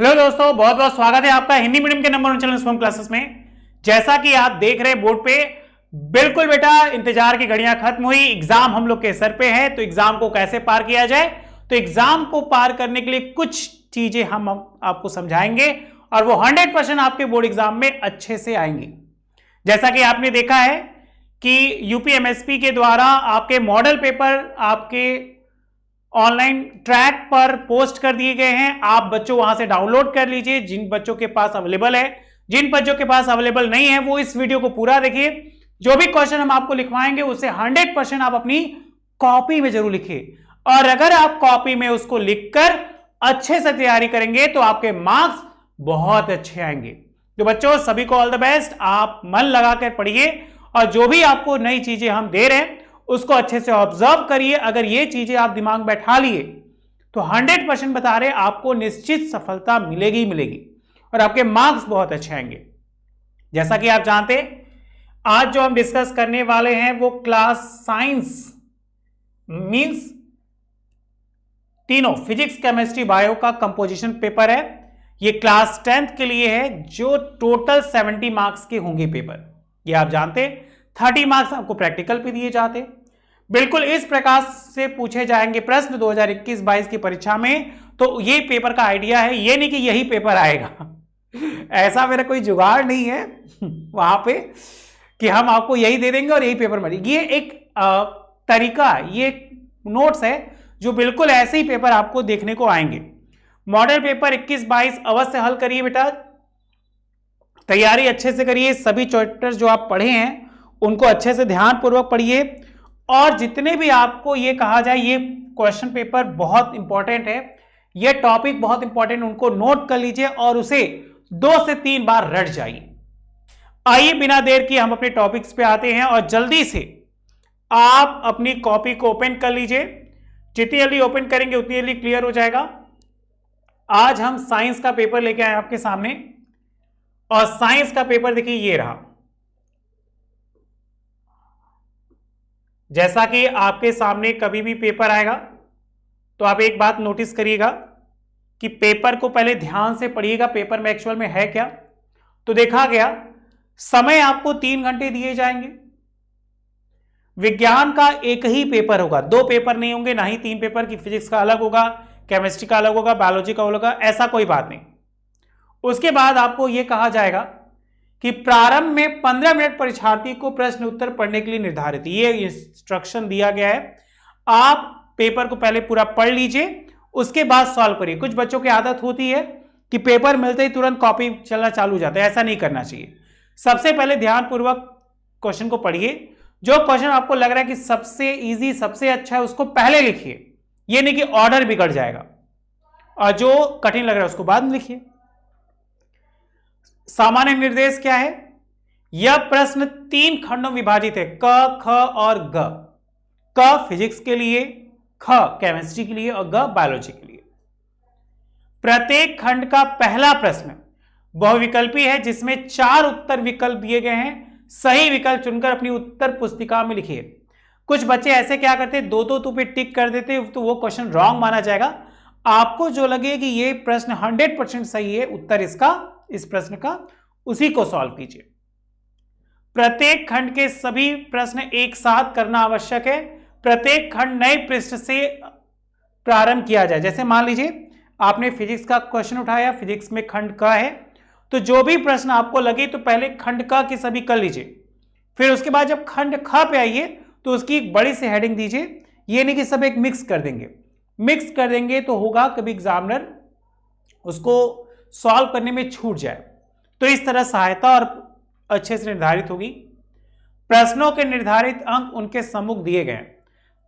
Hello दोस्तों, बहुत बहुत स्वागत है आपका हिंदी मीडियम के नंबर 1 चैनल स्वयं क्लासेस में। जैसा कि आप देख रहे हैं बोर्ड पे, बिल्कुल बेटा इंतजार की घड़ियां खत्म हुई, एग्जाम हम लोग के सर पे है। तो एग्जाम को कैसे पार किया जाए, तो एग्जाम को पार करने के लिए कुछ चीजें हम आपको समझाएंगे और वो 100% आपके बोर्ड एग्जाम में अच्छे से आएंगी। जैसा कि आपने देखा है कि यूपीएमएसपी के द्वारा आपके मॉडल पेपर आपके ऑनलाइन ट्रैक पर पोस्ट कर दिए गए हैं। आप बच्चों वहां से डाउनलोड कर लीजिए, जिन बच्चों के पास अवेलेबल है। जिन बच्चों के पास अवेलेबल नहीं है वो इस वीडियो को पूरा देखिए। जो भी क्वेश्चन हम आपको लिखवाएंगे उसे 100% आप अपनी कॉपी में जरूर लिखिए, और अगर आप कॉपी में उसको लिखकर अच्छे से तैयारी करेंगे तो आपके मार्क्स बहुत अच्छे आएंगे। तो बच्चों सभी को ऑल द बेस्ट। आप मन लगाकर पढ़िए और जो भी आपको नई चीजें हम दे रहे हैं उसको अच्छे से ऑब्जर्व करिए। अगर ये चीजें आप दिमाग में बैठा लिए तो 100% बता रहे आपको निश्चित सफलता मिलेगी मिलेगी और आपके मार्क्स बहुत अच्छे आएंगे। जैसा कि आप जानते आज जो हम डिस्कस करने वाले हैं वो क्लास साइंस मींस तीनों फिजिक्स केमिस्ट्री बायो का कंपोजिशन पेपर है। ये क्लास 10th के लिए है, जो टोटल 70 मार्क्स के होंगे पेपर। ये आप जानते 30 मार्क्स आपको प्रैक्टिकल पे दिए जाते। बिल्कुल इस प्रकार से पूछे जाएंगे प्रश्न 2021-22 की परीक्षा में। तो ये पेपर का आइडिया है, ये नहीं कि यही पेपर आएगा ऐसा मेरा कोई जुगाड़ नहीं है वहां पे कि हम आपको यही दे देंगे और यही पेपर मिलेगी। ये एक तरीका, ये नोट्स है जो बिल्कुल ऐसे ही पेपर आपको देखने को आएंगे। मॉडल पेपर 21-22 अवश्य हल करिए बेटा, तैयारी अच्छे से करिए। सभी चैप्टर्स जो आप पढ़े हैं उनको अच्छे से ध्यानपूर्वक पढ़िए, और जितने भी आपको ये कहा जाए ये क्वेश्चन पेपर बहुत इंपॉर्टेंट है, ये टॉपिक बहुत इंपॉर्टेंट, उनको नोट कर लीजिए और उसे 2 से 3 बार रट जाइए। आइए बिना देर किए हम अपने टॉपिक्स पे आते हैं और जल्दी से आप अपनी कॉपी को ओपन कर लीजिए। जितनी जल्दी ओपन करेंगे उतनी जल्दी क्लियर हो जाएगा। आज हम साइंस का पेपर लेके आए आपके सामने, और साइंस का पेपर देखिए ये रहा। जैसा कि आपके सामने कभी भी पेपर आएगा तो आप एक बात नोटिस करिएगा कि पेपर को पहले ध्यान से पढ़िएगा, पेपर में एक्चुअल में है क्या। तो देखा गया समय आपको 3 घंटे दिए जाएंगे। विज्ञान का एक ही पेपर होगा, 2 पेपर नहीं होंगे, ना ही 3 पेपर की। फिजिक्स का अलग होगा, केमिस्ट्री का अलग होगा, बायोलॉजी का अलग होगा, ऐसा कोई बात नहीं। उसके बाद आपको यह कहा जाएगा कि प्रारंभ में 15 मिनट परीक्षार्थी को प्रश्न उत्तर पढ़ने के लिए निर्धारित, ये इंस्ट्रक्शन दिया गया है। आप पेपर को पहले पूरा पढ़ लीजिए, उसके बाद सॉल्व करिए। कुछ बच्चों की आदत होती है कि पेपर मिलते ही तुरंत कॉपी चलना चालू हो जाता है, ऐसा नहीं करना चाहिए। सबसे पहले ध्यानपूर्वक क्वेश्चन को पढ़िए। जो क्वेश्चन आपको लग रहा है कि सबसे इजी सबसे अच्छा है उसको पहले लिखिए, यह नहीं कि ऑर्डर बिगड़ जाएगा, और जो कठिन लग रहा है उसको बाद में लिखिए। सामान्य निर्देश क्या है, यह प्रश्न 3 खंडों विभाजित है, क ख और ग। क फिजिक्स के लिए, ख केमिस्ट्री के लिए और ग बायोलॉजी के लिए। प्रत्येक खंड का पहला प्रश्न बहुविकल्पी है, जिसमें 4 उत्तर विकल्प दिए गए हैं। सही विकल्प चुनकर अपनी उत्तर पुस्तिका में लिखिए। कुछ बच्चे ऐसे क्या करते, 2-2 पे टिक कर देते, तो वो क्वेश्चन रॉन्ग माना जाएगा। आपको जो लगे कि ये प्रश्न 100% सही है उत्तर इसका, इस प्रश्न का, उसी को सॉल्व कीजिए। प्रत्येक खंड के सभी प्रश्न एक साथ करना आवश्यक है। प्रत्येक खंड नए पृष्ठ से प्रारंभ किया जाए। जैसे मान लीजिए आपने फिजिक्स का क्वेश्चन उठाया, फिजिक्स में खंड क है, तो जो भी प्रश्न आपको लगे तो पहले खंड क के सभी कर लीजिए। फिर उसके बाद जब खंड ख पे आइए तो उसकी एक बड़ी सी हेडिंग दीजिए। ये नहीं कि सब एक मिक्स कर देंगे, मिक्स कर देंगे तो होगा कभी एग्जामिनर उसको सॉल्व करने में छूट जाए। तो इस तरह सहायता और अच्छे से निर्धारित होगी। प्रश्नों के निर्धारित अंक उनके सम्मुख दिए गए।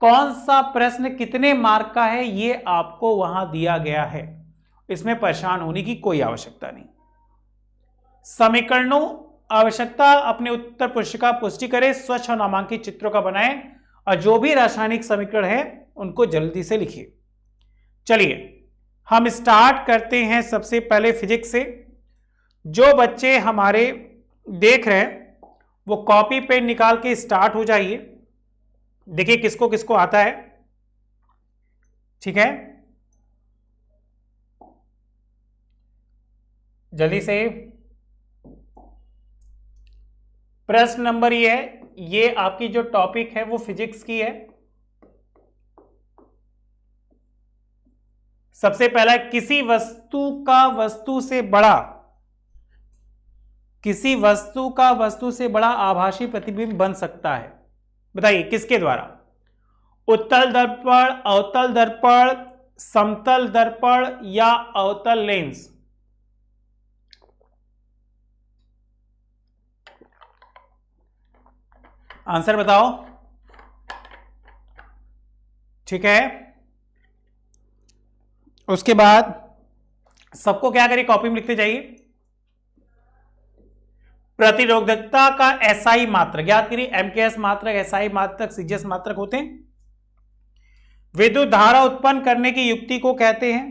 कौन सा प्रश्न कितने मार्क का है ये आपको वहां दिया गया है, इसमें परेशान होने की कोई आवश्यकता नहीं। समीकरणों आवश्यकता अपने उत्तर पुस्तिका पुष्टि करें, स्वच्छ और नामांकित चित्रों का बनाएं, और जो भी रासायनिक समीकरण है उनको जल्दी से लिखिए। चलिए हम स्टार्ट करते हैं सबसे पहले फिजिक्स से। जो बच्चे हमारे देख रहे हैं वो कॉपी पेन निकाल के स्टार्ट हो जाइए। देखिए किसको किसको आता है, ठीक है। जल्दी से। प्रश्न नंबर ये है, ये आपकी जो टॉपिक है वो फिजिक्स की है। सबसे पहला, किसी वस्तु का वस्तु से बड़ा, किसी वस्तु का वस्तु से बड़ा आभासी प्रतिबिंब बन सकता है, बताइए किसके द्वारा? उत्तल दर्पण, अवतल दर्पण, समतल दर्पण या अवतल लेंस? आंसर बताओ। ठीक है, उसके बाद सबको क्या करिए, कॉपी में लिखते जाइए। प्रतिरोधकता का एसआई मात्रक याद करिए, एमकेएस मात्रक, एसआई मात्रक, सीजीएस मात्रक होते हैं। विद्युत धारा उत्पन्न करने की युक्ति को कहते हैं,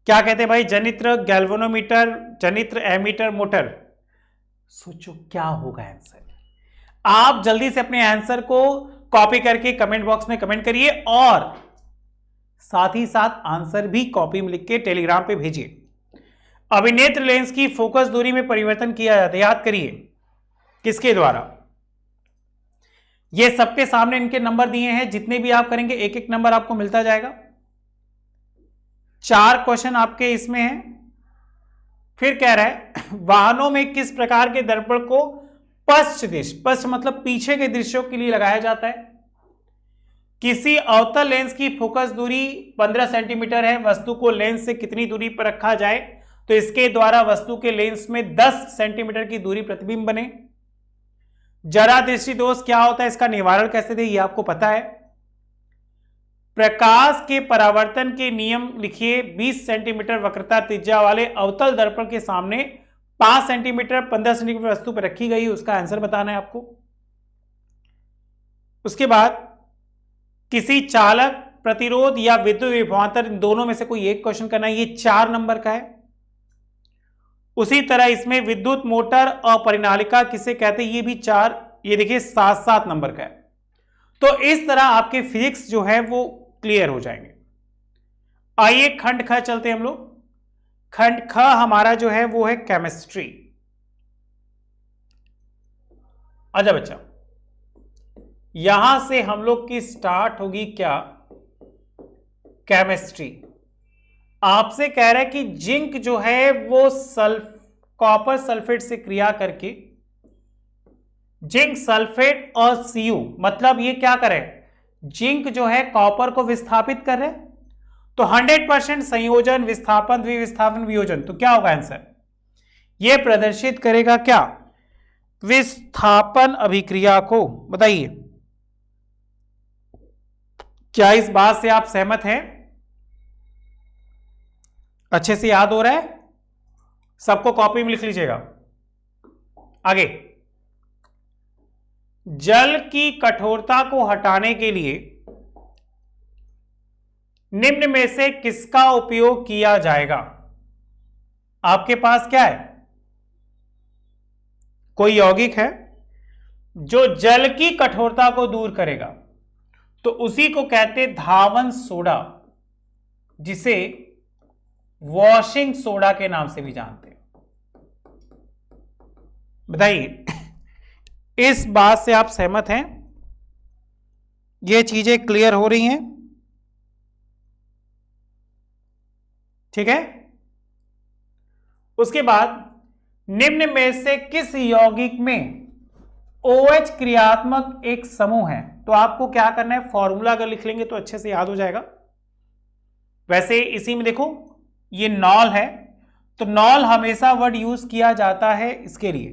क्या कहते हैं भाई? जनित्र, गैल्वेनोमीटर, जनित्र, एमीटर, मोटर। सोचो क्या होगा आंसर। आप जल्दी से अपने आंसर को कॉपी करके कमेंट बॉक्स में कमेंट करिए और साथ ही साथ आंसर भी कॉपी में लिख के टेलीग्राम पे भेजिए। अभिनेत्र लेंस की फोकस दूरी में परिवर्तन किया जाता है, याद करिए किसके द्वारा? ये सबके सामने इनके नंबर दिए हैं, जितने भी आप करेंगे एक एक नंबर आपको मिलता जाएगा। 4 क्वेश्चन आपके इसमें हैं। फिर कह रहा है वाहनों में किस प्रकार के दर्पण को पश्च दिश, पश्च मतलब पीछे के दृश्यों के लिए लगाया जाता है? किसी अवतल लेंस की फोकस दूरी 15 सेंटीमीटर है, वस्तु को लेंस से कितनी दूरी पर रखा जाए तो इसके द्वारा वस्तु के लेंस में 10 सेंटीमीटर की दूरी प्रतिबिंब बने? जरा दृष्टि दोष क्या होता है, इसका निवारण कैसे दे, ये आपको पता है। प्रकाश के परावर्तन के नियम लिखिए। 20 सेंटीमीटर वक्रता त्रिज्या वाले अवतल दर्पण के सामने 5 सेंटीमीटर 15 सेंटीमीटर वस्तु पर रखी गई, उसका आंसर बताना है आपको। उसके बाद किसी चालक, प्रतिरोध या विद्युत विभवांतर, इन दोनों में से कोई एक क्वेश्चन करना है, ये 4 नंबर का है। उसी तरह इसमें विद्युत मोटर और परिनालिका किसे कहते हैं, ये भी 4, ये देखिए 7-7 नंबर का है। तो इस तरह आपके फिजिक्स जो है वो क्लियर हो जाएंगे। आइए खंड ख चलते हैं हम लोग। खंड ख हमारा जो है वो है केमिस्ट्री। अच्छा बच्चा, यहां से हम लोग की स्टार्ट होगी क्या? केमिस्ट्री। आपसे कह रहा है कि जिंक जो है वो कॉपर सल्फेट से क्रिया करके, जिंक सल्फेट और Cu, मतलब ये क्या करे, जिंक जो है कॉपर को विस्थापित कर रहे, तो 100% संयोजन, विस्थापन, द्विविस्थापन, वियोजन, तो क्या होगा आंसर? यह प्रदर्शित करेगा क्या? विस्थापन अभिक्रिया को। बताइए क्या इस बात से आप सहमत हैं? अच्छे से याद हो रहा है? सबको कॉपी में लिख लीजिएगा। आगे, जल की कठोरता को हटाने के लिए निम्न में से किसका उपयोग किया जाएगा? आपके पास क्या है? कोई यौगिक है जो जल की कठोरता को दूर करेगा, तो उसी को कहते धावन सोडा, जिसे वॉशिंग सोडा के नाम से भी जानते हैं। बताइए इस बात से आप सहमत हैं? ये चीजें क्लियर हो रही हैं? ठीक है। उसके बाद निम्न में से किस यौगिक में OH क्रियात्मक एक समूह है? तो आपको क्या करना है, फॉर्मूला अगर लिख लेंगे तो अच्छे से याद हो जाएगा। वैसे इसी में देखो ये नॉल है, तो नॉल हमेशा वर्ड यूज किया जाता है इसके लिए,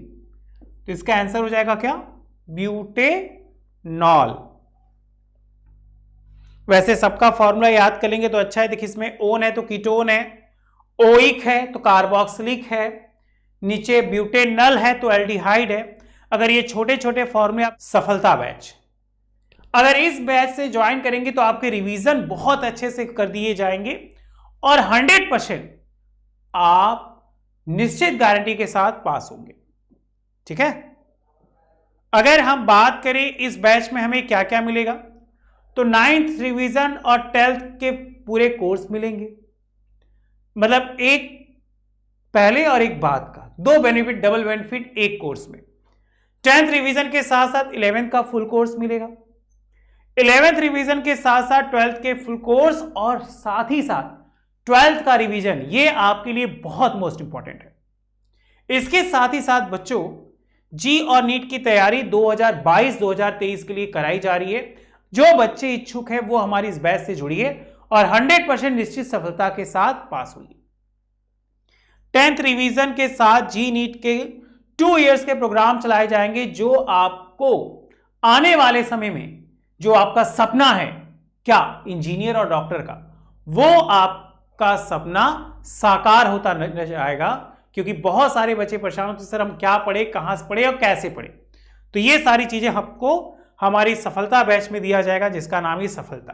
तो इसका आंसर हो जाएगा क्या? ब्यूटेनॉल। वैसे सबका फॉर्मूला याद कर लेंगे तो अच्छा है। देखिए इसमें ओन है तो कीटोन है, ओइक है तो कार्बोक्सिलिक है, नीचे ब्यूटेनल है तो एल्डिहाइड है। अगर ये छोटे छोटे फॉर्मूले आप, सफलता बैच, अगर इस बैच से ज्वाइन करेंगे तो आपके रिवीजन बहुत अच्छे से कर दिए जाएंगे और 100% आप निश्चित गारंटी के साथ पास होंगे। ठीक है। अगर हम बात करें इस बैच में हमें क्या क्या मिलेगा, तो 9th रिवीजन और 12th के पूरे कोर्स मिलेंगे। मतलब एक पहले और एक बाद का, दो बेनिफिट, डबल बेनिफिट एक कोर्स में। 10th रिवीजन के साथ साथ 11th का फुल कोर्स मिलेगा, 11th रिवीजन के साथ साथ 12th के फुल कोर्स, और साथ ही साथ 12th का रिवीजन। ये आपके लिए बहुत मोस्ट इंपॉर्टेंट है। इसके साथ ही साथ बच्चों जी और नीट की तैयारी 2022-2023 के लिए कराई जा रही है। जो बच्चे इच्छुक हैं वो हमारी इस बैच से जुड़िए और 100% निश्चित सफलता के साथ पास हुई। 10th रिवीजन के साथ जी नीट के 2 इयर्स के प्रोग्राम चलाए जाएंगे, जो आपको आने वाले समय में जो आपका सपना है, क्या इंजीनियर और डॉक्टर का, वो आपका सपना साकार होता नजर आएगा। क्योंकि बहुत सारे बच्चे परेशान होते, सर हम क्या पढ़े, कहां से पढ़े और कैसे पढ़े। तो ये सारी चीजें आपको हमारी सफलता बैच में दिया जाएगा, जिसका नाम ही सफलता।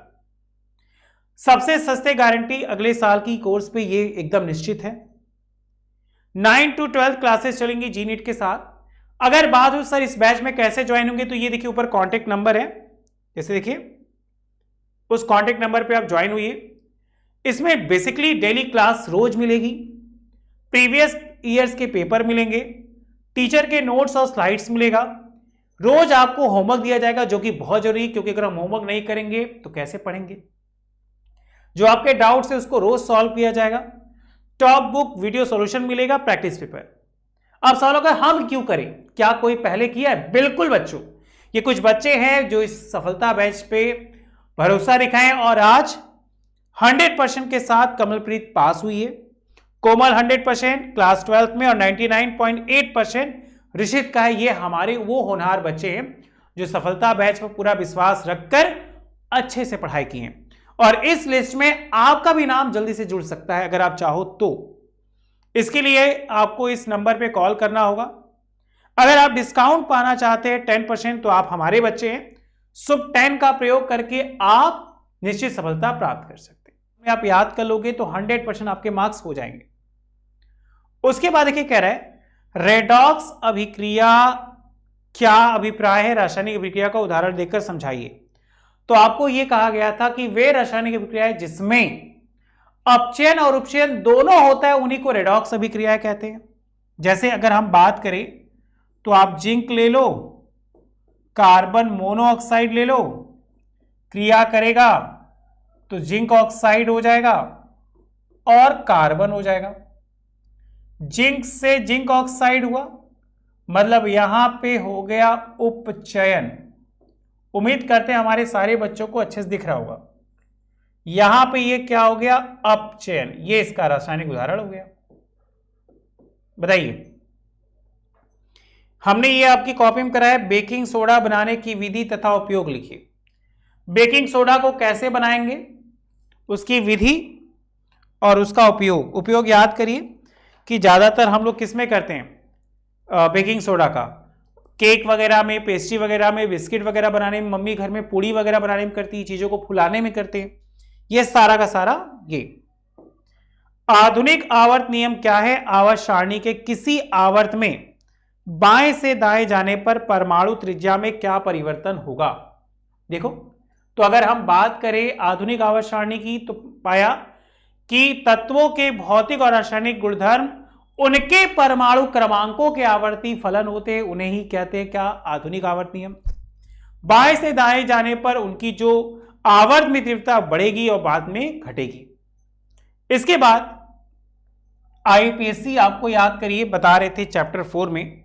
सबसे सस्ते गारंटी अगले साल की कोर्स पे, ये एकदम निश्चित है। 9 to 12 क्लासेस चलेंगी जी नीट के साथ। अगर बात हो सर इस बैच में कैसे ज्वाइन होंगे, तो ये देखिए ऊपर कॉन्टेक्ट नंबर है, जैसे देखिए उस कॉन्टेक्ट नंबर पे आप ज्वाइन हुइए। इसमें बेसिकली डेली क्लास रोज मिलेगी, प्रीवियस ईयर्स के पेपर मिलेंगे, टीचर के नोट्स और स्लाइड्स मिलेगा, रोज आपको होमवर्क दिया जाएगा, जो कि बहुत जरूरी है, क्योंकि अगर हम होमवर्क नहीं करेंगे तो कैसे पढ़ेंगे। जो आपके डाउट्स है उसको रोज सॉल्व किया जाएगा। टॉप बुक वीडियो सॉल्यूशन मिलेगा, प्रैक्टिस पेपर। अब सवाल होगा हम क्यों करें, क्या कोई पहले किया है? बिल्कुल बच्चों, ये कुछ बच्चे हैं जो इस सफलता बैच पे भरोसा दिखाएं और आज 100% के साथ कमलप्रीत पास हुई है। कोमल 100% क्लास 12th में, और 99.8% ऋषित का है। ये हमारे वो होनहार बच्चे हैं जो सफलता बैच पर पूरा विश्वास रखकर अच्छे से पढ़ाई की हैं। और इस लिस्ट में आपका भी नाम जल्दी से जुड़ सकता है अगर आप चाहो तो। इसके लिए आपको इस नंबर पे कॉल करना होगा। अगर आप डिस्काउंट पाना चाहते हैं 10%, तो आप हमारे बच्चे हैं, शुभ 10 का प्रयोग करके आप निश्चित सफलता प्राप्त कर सकते हैं। आप याद कर लोगे तो 100% आपके मार्क्स हो जाएंगे। उसके बाद देखिए कह रहा है रेडॉक्स अभिक्रिया क्या अभिप्राय है, रासायनिक अभिक्रिया का उदाहरण देकर समझाइए। तो आपको यह कहा गया था कि वे रासायनिक अभिक्रियाएं जिसमें अपचयन और उपचयन दोनों होता है उन्हीं को रेडॉक्स अभिक्रियाएं कहते हैं। जैसे अगर हम बात करें तो आप जिंक ले लो, कार्बन मोनोऑक्साइड ले लो, क्रिया करेगा तो जिंक ऑक्साइड हो जाएगा और कार्बन हो जाएगा। जिंक से जिंक ऑक्साइड हुआ, मतलब यहां पे हो गया उपचयन। उम्मीद करते हैं हमारे सारे बच्चों को अच्छे से दिख रहा होगा। यहां पे ये क्या हो गया, अपचयन। ये इसका रासायनिक उदाहरण हो गया। बताइए, हमने ये आपकी कॉपी में कराया बेकिंग सोडा बनाने की विधि तथा उपयोग लिखिए। बेकिंग सोडा को कैसे बनाएंगे, उसकी विधि और उसका उपयोग याद करिए कि ज्यादातर हम लोग किसमें करते हैं, बेकिंग सोडा का केक वगैरह में, पेस्ट्री वगैरह में, बिस्किट वगैरह बनाने में, मम्मी घर में पूड़ी वगैरह बनाने में करती है, चीजों को फुलाने में करते हैं। ये सारा का सारा ये। आधुनिक आवर्त नियम क्या है, आवर्त सारणी के किसी आवर्त में बाएं से दाएं जाने पर परमाणु त्रिज्या में क्या परिवर्तन होगा। देखो, तो अगर हम बात करें आधुनिक आवर्त सारणी की, तो पाया कि तत्वों के भौतिक और रासायनिक गुणधर्म उनके परमाणु क्रमांकों के आवर्ती फलन होते हैं, उन्हें ही कहते हैं क्या, आधुनिक आवर्त नियम। बाएं से दाएं जाने पर उनकी जो आवर्त में तीव्रता बढ़ेगी और बाद में घटेगी। इसके बाद आईयूपीएससी आपको याद करिए बता रहे थे चैप्टर 4 में।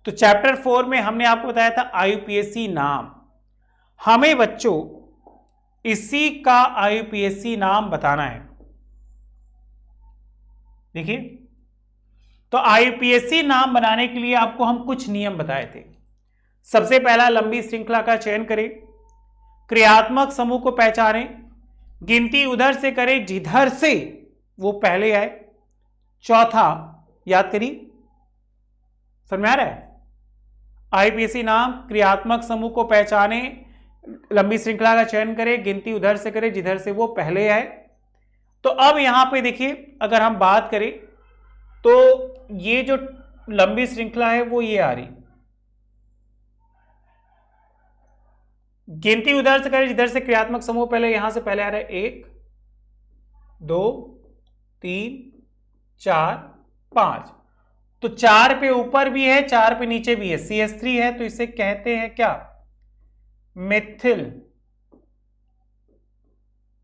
तो चैप्टर 4 में हमने आपको बताया था आईयूपीएससी नाम। हमें बच्चों इसी का आईयूपीएससी नाम बताना है। देखिए, तो आईयूपीएससी नाम बनाने के लिए आपको हम कुछ नियम बताए थे। सबसे पहला, लंबी श्रृंखला का चयन करें, क्रियात्मक समूह को पहचानें, गिनती उधर से करें जिधर से वो पहले आए। चौथा, याद करिए, समझ में आ रहा है, आईयूपीएससी नाम, क्रियात्मक समूह को पहचाने, लंबी श्रृंखला का चयन करें, गिनती उधर से करें जिधर से वो पहले आए। तो अब यहां पे देखिए, अगर हम बात करें तो ये जो लंबी श्रृंखला है वो ये आ रही, गिनती उधर से करें जिधर से क्रियात्मक समूह पहले, यहां से पहले आ रहा है 1 2 3 4 5। तो 4 पे ऊपर भी है, 4 पे नीचे भी है, CH3 है, तो इसे कहते हैं क्या? मिथिल।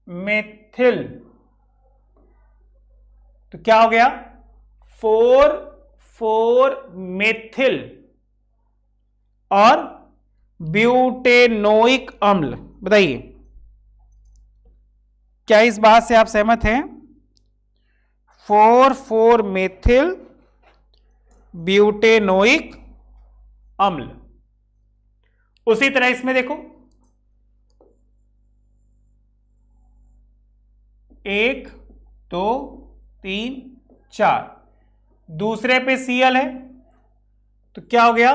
मिथिल। तो क्या हो गया? 4 मेथिल और ब्यूटेनोइक अम्ल। बताइए, क्या इस बात से आप सहमत हैं? 4 मेथिल ब्यूटेनोइक अम्ल। उसी तरह इसमें देखो, 1 2 3 4, दूसरे पे Cl है, तो क्या हो गया?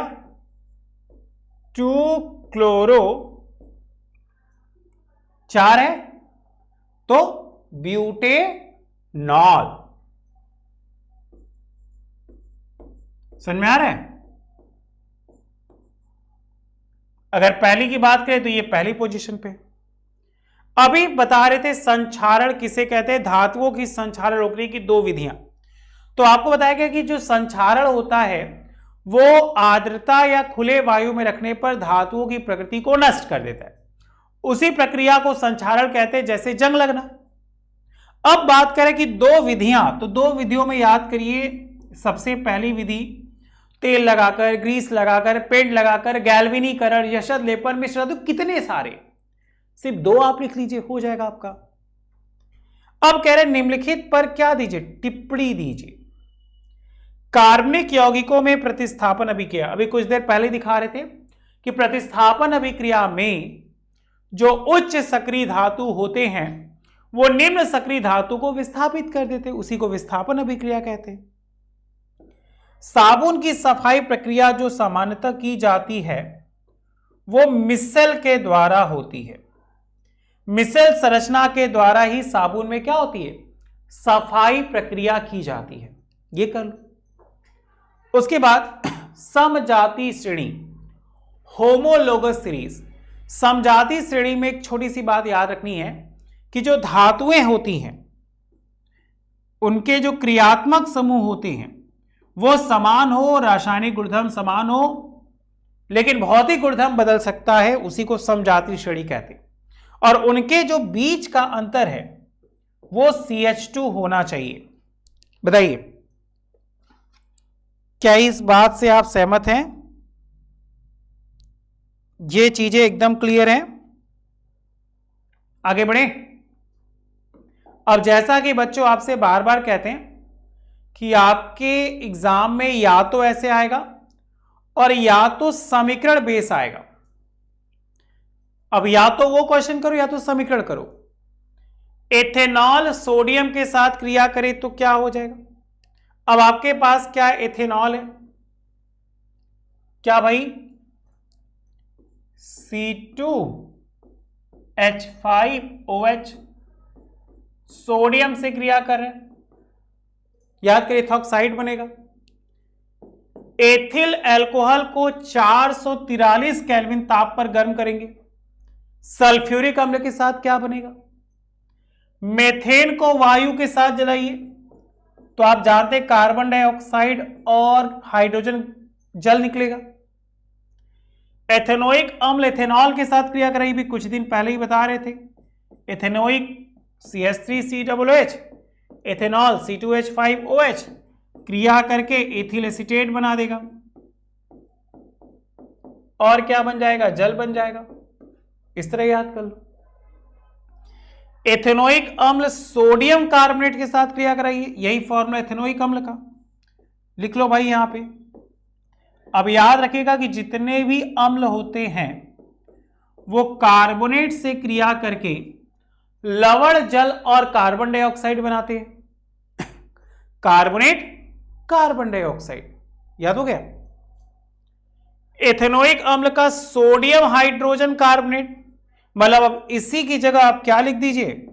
2 क्लोरो, 4 है तो ब्यूटेनॉल। समझ में आ रहा है? अगर पहली की बात करें तो ये पहली पोजीशन पे। अभी बता रहे थे संक्षारण किसे कहते हैं, धातुओं की संक्षारण रोकने की 2 विधियां। तो आपको बताया गया कि जो संक्षारण होता है वो आर्द्रता या खुले वायु में रखने पर धातुओं की प्रकृति को नष्ट कर देता है। उसी प्रक्रिया को संक्षारण कहते हैं, जैसे जंग लगना। अब बात करें कि 2 विधियां, तो 2 विधियों में याद करिए, सबसे पहली विधि तेल लगाकर, ग्रीस लगाकर, पेंट लगाकर, गैल्वेनीकरण, यशद लेपन, मिश्र, तो कितने सारे, सिर्फ 2 आप लिख लीजिए, हो जाएगा आपका। अब कह रहे निम्नलिखित पर क्या दीजिए? टिप्पणी दीजिए। कार्बनिक यौगिकों में प्रतिस्थापन अभिक्रिया, अभी कुछ देर पहले दिखा रहे थे कि प्रतिस्थापन अभिक्रिया में जो उच्च सक्रिय धातु होते हैं वो निम्न सक्रिय धातु को विस्थापित कर देते, उसी को विस्थापन अभिक्रिया कहते हैं। साबुन की सफाई प्रक्रिया जो सामान्यतः की जाती है वो मिसल के द्वारा होती है। मिसल संरचना के द्वारा ही साबुन में क्या होती है? सफाई प्रक्रिया की जाती है। ये कर लो। उसके बाद समजाति श्रेणी, होमोलोगस सीरीज। समजाति श्रेणी में एक छोटी सी बात याद रखनी है कि जो धातुएं होती हैं उनके जो क्रियात्मक समूह होते हैं वो समान हो, रासायनिक गुणधर्म समान हो, लेकिन भौतिक गुणधर्म बदल सकता है, उसी को समजाति श्रेणी कहते हैं। और उनके जो बीच का अंतर है वो CH2 होना चाहिए। बताइए, क्या इस बात से आप सहमत हैं? ये चीजें एकदम क्लियर हैं? आगे बढ़े। अब जैसा कि बच्चों आपसे बार बार कहते हैं कि आपके एग्जाम में या तो ऐसे आएगा और या तो समीकरण बेस आएगा। अब या तो वो क्वेश्चन करो या तो समीकरण करो। एथेनॉल सोडियम के साथ क्रिया करे तो क्या हो जाएगा? अब आपके पास क्या एथेनॉल है, क्या भाई? C2H5OH सोडियम से क्रिया कर रहे हैं, याद करिए एथॉक्साइड बनेगा। एथिल अल्कोहल को 443 केल्विन ताप पर गर्म करेंगे, सल्फ्यूरिक अम्ल के साथ क्या बनेगा? मेथेन को वायु के साथ जलाइए तो आप जानते हैं कार्बन डाइऑक्साइड और हाइड्रोजन जल निकलेगा। एथेनोइक अम्ल एथेनॉल के साथ क्रिया कराई, भी कुछ दिन पहले ही बता रहे थे। एथेनोइक CH3COOH, एथेनॉल C2H5OH क्रिया करके एथिल एसीटेट बना देगा और क्या बन जाएगा? जल बन जाएगा। इस तरह याद कर लो। एथेनोइक अम्ल सोडियम कार्बोनेट के साथ क्रिया कराइए, यही फॉर्मूला एथेनोइक अम्ल का लिख लो भाई यहां पे। अब याद रखिएगा कि जितने भी अम्ल होते हैं वो कार्बोनेट से क्रिया करके लवण जल और कार्बन डाइऑक्साइड बनाते हैं। कार्बोनेट, कार्बन डाइऑक्साइड, याद हो गया? एथेनोइक अम्ल का सोडियम हाइड्रोजन कार्बोनेट, मतलब अब इसी की जगह आप क्या लिख दीजिए?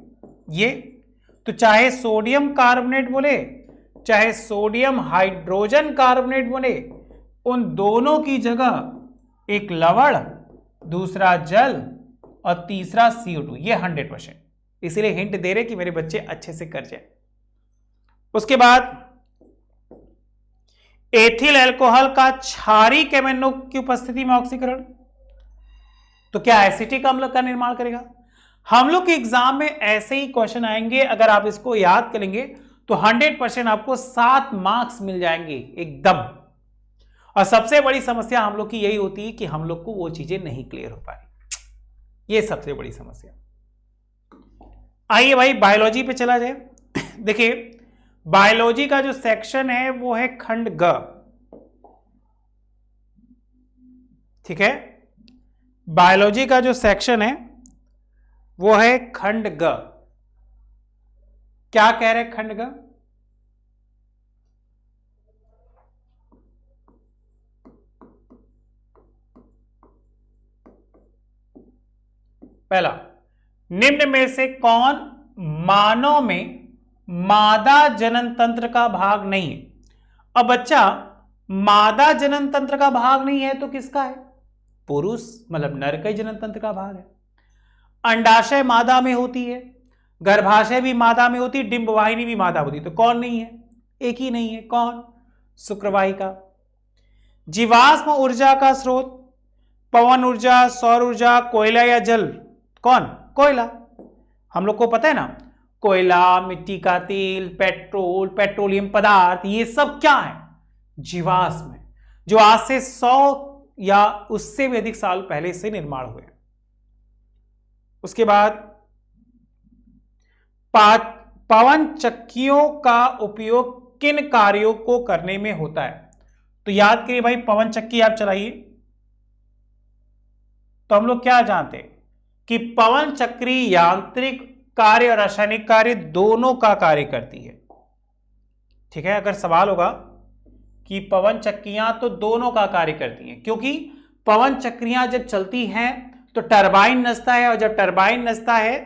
ये। तो चाहे सोडियम कार्बोनेट बोले चाहे सोडियम हाइड्रोजन कार्बोनेट बोले, उन दोनों की जगह एक लवण, दूसरा जल और तीसरा CO2, ये 100%। इसीलिए हिंट दे रहे कि मेरे बच्चे अच्छे से कर जाए। उसके बाद एथिल अल्कोहल का क्षारीय केमेनो की उपस्थिति में ऑक्सीकरण तो क्या एसिटिक अम्ल का निर्माण करेगा। हम लोग के एग्जाम में ऐसे ही क्वेश्चन आएंगे, अगर आप इसको याद करेंगे तो 100% आपको 7 मार्क्स मिल जाएंगे एकदम। और सबसे बड़ी समस्या हम लोग की यही होती है कि हम लोग को वो चीजें नहीं क्लियर हो पाई, ये सबसे बड़ी समस्या। आइए भाई बायोलॉजी पे चला जाए। देखिए बायोलॉजी का जो सेक्शन है वो है खंड ग, ठीक है। बायोलॉजी का जो सेक्शन है वो है खंड ग। क्या कह रहे हैं खंड ग? पहला, निम्न में से कौन मानव में मादा जनन तंत्र का भाग नहीं है। अब बच्चा मादा जनन तंत्र का भाग नहीं है तो किसका है? पुरुष मतलब नर का जनन तंत्र का भाग है। अंडाशय मादा में होती है, गर्भाशय भी मादा में होती है, डिंबवाहिनी भी मादा होती है, तो कौन नहीं है? एक ही नहीं है, कौन? शुक्रवाहिका। जीवाश्म ऊर्जा का स्रोत पवन ऊर्जा, सौर ऊर्जा, कोयला या जल? कौन? कोयला। हम लोग को पता है ना, कोयला, मिट्टी का तेल, पेट्रोल, पेट्रोलियम पदार्थ, ये सब क्या है? जीवाश्म है, जो आज से 100 या उससे भी अधिक साल पहले से निर्माण हुए। उसके बाद पवन चक्कियों का उपयोग किन कार्यों को करने में होता है? तो याद करिए भाई, पवन चक्की आप चलाइए तो हम लोग क्या जानते हैं कि पवन चक्री यांत्रिक कार्य और रासायनिक कार्य दोनों का कार्य करती है, ठीक है। अगर सवाल होगा कि पवन चक्कियां तो दोनों का कार्य करती हैं, क्योंकि पवन चक्रियां जब चलती हैं तो टरबाइन नचता है, और जब टरबाइन नचता है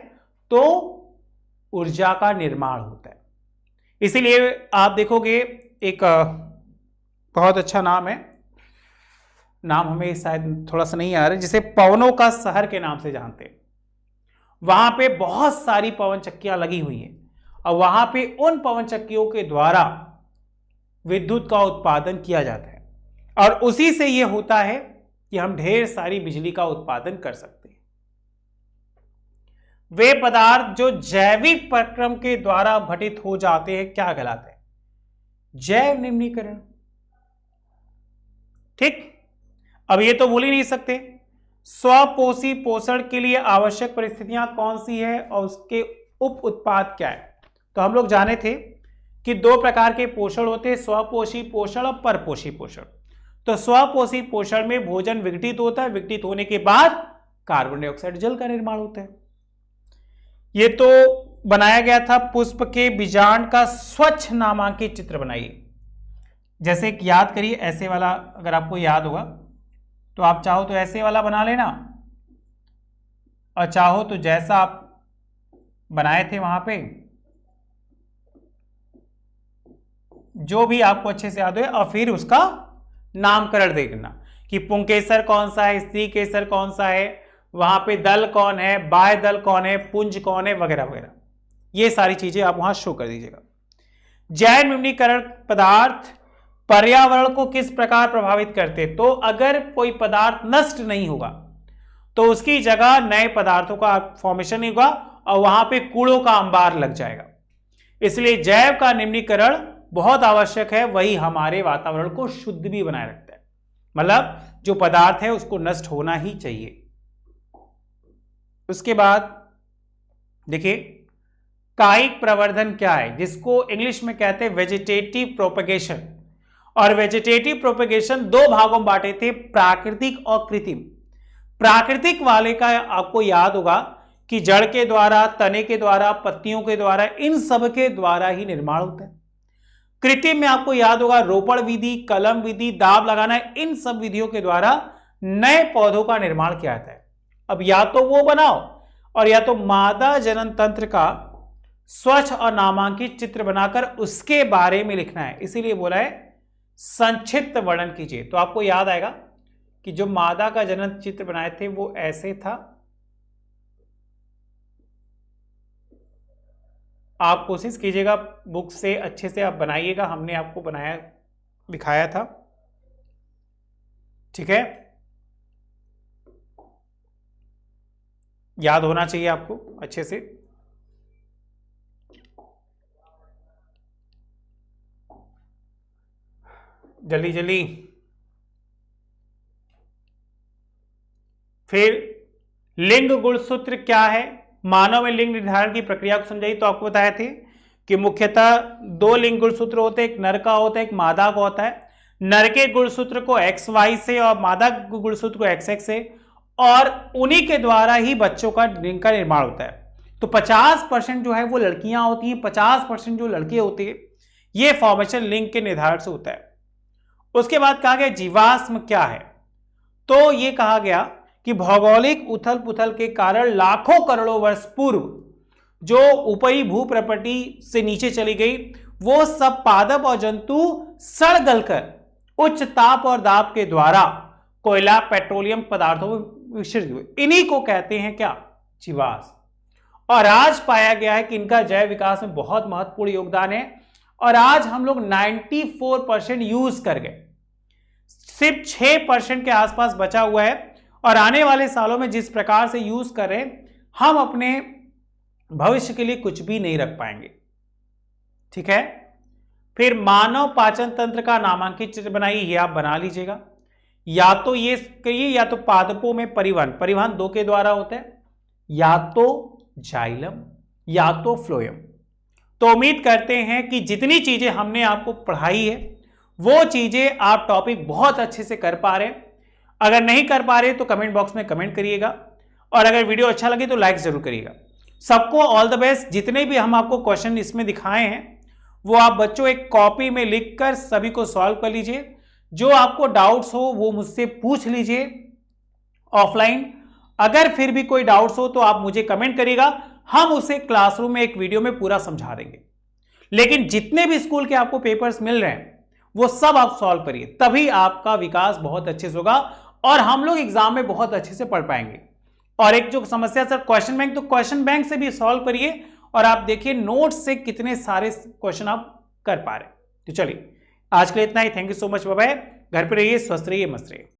तो ऊर्जा का निर्माण होता है। इसीलिए आप देखोगे एक बहुत अच्छा नाम है, नाम हमें शायद थोड़ा सा नहीं आ रहा है, जिसे पवनों का शहर के नाम से जानते हैं। वहां पे बहुत सारी पवन चक्कियां लगी हुई हैं, और वहां पे उन पवन चक्कियों के द्वारा विद्युत का उत्पादन किया जाता है, और उसी से यह होता है कि हम ढेर सारी बिजली का उत्पादन कर सकते हैं। वे पदार्थ जो जैविक प्रक्रम के द्वारा घटित हो जाते हैं क्या कहलाते हैं? जैव निम्नीकरण, ठीक। अब ये तो बोल ही नहीं सकते स्वपोषी पोषण के लिए आवश्यक परिस्थितियां कौन सी है और उसके उप उत्पाद क्या है। तो हम लोग जाने थे कि 2 प्रकार के पोषण होते हैं, स्वपोषी पोषण और परपोषी पोषण। तो स्वपोषी पोषण में भोजन विघटित होता है, विघटित होने के बाद कार्बन डाइऑक्साइड जल का निर्माण होता है। ये तो बनाया गया था पुष्प के बीजांड का स्वच्छ नामांकित चित्र बनाइए। जैसे कि याद करिए ऐसे वाला, अगर आपको याद होगा तो आप चाहो तो ऐसे वाला बना लेना, और चाहो तो जैसा आप बनाए थे वहां पे जो भी आपको अच्छे से याद हो, और फिर उसका नामकरण देखना कि पुंकेसर कौन सा है, स्त्री केसर कौन सा है, वहां पे दल कौन है, बाह्य दल कौन है, पुंज कौन है, वगैरह वगैरह। ये सारी चीजें आप वहां शो कर दीजिएगा। जैव निम्नीकरण पदार्थ पर्यावरण को किस प्रकार प्रभावित करते? तो अगर कोई पदार्थ नष्ट नहीं होगा तो उसकी जगह नए पदार्थों का फॉर्मेशन नहीं होगा, और वहां पे कूड़ों का अंबार लग जाएगा। इसलिए जैव का निम्नीकरण बहुत आवश्यक है, वही हमारे वातावरण को शुद्ध भी बनाए रखता है। मतलब जो पदार्थ है उसको नष्ट होना ही चाहिए। उसके बाद देखिए कायिक प्रवर्धन क्या है, जिसको इंग्लिश में कहते हैं वेजिटेटिव प्रोपेगेशन। और वेजिटेटिव प्रोपेगेशन 2 भागों में बांटे थे, प्राकृतिक और कृत्रिम। प्राकृतिक वाले का आपको याद होगा कि जड़ के द्वारा, तने के द्वारा, पत्तियों के द्वारा, इन सब के द्वारा ही निर्माण होता है। कृत्रिम में आपको याद होगा रोपण विधि, कलम विधि, दाब लगाना, इन सब विधियों के द्वारा नए पौधों का निर्माण किया जाता है। अब या तो वो बनाओ, और या तो मादा जनन तंत्र का स्वच्छ और नामांकित चित्र बनाकर उसके बारे में लिखना है। इसीलिए बोला है संक्षिप्त वर्णन कीजिए। तो आपको याद आएगा कि जो मादा का जनन चित्र बनाए थे वो ऐसे था। आप कोशिश कीजिएगा बुक से अच्छे से आप बनाइएगा, हमने आपको बनाया दिखाया था। ठीक है, याद होना चाहिए आपको अच्छे से। जल्दी जल्दी। फिर लिंग गुणसूत्र क्या है, मानव में लिंग निर्धारण की प्रक्रिया को समझाई तो आपको बताए थे कि मुख्यतः दो लिंग गुणसूत्र होते हैं, एक नर का होता है, एक मादा का होता है। नर के गुणसूत्र को XY से और मादा गुणसूत्र को XX से, और उन्हीं के द्वारा ही बच्चों का लिंग का निर्माण होता है। तो 50% जो है वो लड़कियां होती हैं, 50% जो लड़के होते हैं। ये फॉर्मेशन लिंग के निर्धारण से होता है। उसके बाद कहा गया जीवाश्म क्या है, तो ये कहा गया कि भौगोलिक उथल पुथल के कारण लाखों करोड़ों वर्ष पूर्व जो ऊपरी भूप्रपटी से नीचे चली गई, वो सब पादप और जंतु सड़ गलकर उच्च ताप और दाब के द्वारा कोयला पेट्रोलियम पदार्थों में विसर्जित हुए। इन्हीं को कहते हैं क्या, जीवाश्म। और आज पाया गया है कि इनका जैव विकास में बहुत महत्वपूर्ण योगदान है। और आज हम लोग 94% यूज कर गए, सिर्फ 6% के आसपास बचा हुआ है। और आने वाले सालों में जिस प्रकार से यूज कर रहे हैं, हम अपने भविष्य के लिए कुछ भी नहीं रख पाएंगे। ठीक है, फिर मानव पाचन तंत्र का नामांकित चित्र बनाइए, ये आप बना लीजिएगा। या तो ये कहिए, या तो पादपों में परिवहन दो के द्वारा होता है, या तो जाइलम या तो फ्लोएम। तो उम्मीद करते हैं कि जितनी चीजें हमने आपको पढ़ाई है वो चीजें आप टॉपिक बहुत अच्छे से कर पा रहे हैं। अगर नहीं कर पा रहे तो कमेंट बॉक्स में कमेंट करिएगा, और अगर वीडियो अच्छा लगे तो लाइक जरूर करिएगा। सबको ऑल द बेस्ट। जितने भी हम आपको क्वेश्चन इसमें दिखाए हैं वो आप बच्चों एक कॉपी में लिखकर सभी को सॉल्व कर लीजिए। जो आपको डाउट्स हो वो मुझसे पूछ लीजिए ऑफलाइन। अगर फिर भी कोई डाउट्स हो तो आप मुझे कमेंट करिएगा, हम उसे क्लासरूम में एक वीडियो में पूरा समझा देंगे। लेकिन जितने भी स्कूल के आपको पेपर्स मिल रहे हैं वो सब आप सॉल्व करिए, तभी आपका विकास बहुत अच्छे से होगा और हम लोग एग्जाम में बहुत अच्छे से पढ़ पाएंगे। और एक जो समस्या सर क्वेश्चन बैंक, तो क्वेश्चन बैंक से भी सॉल्व करिए और आप देखिए नोट्स से कितने सारे क्वेश्चन आप कर पा रहे हैं। तो चलिए आज के लिए इतना ही। Thank you so much, bye bye. घर पे रहिए, स्वस्थ रहिए, मस्त रहिए।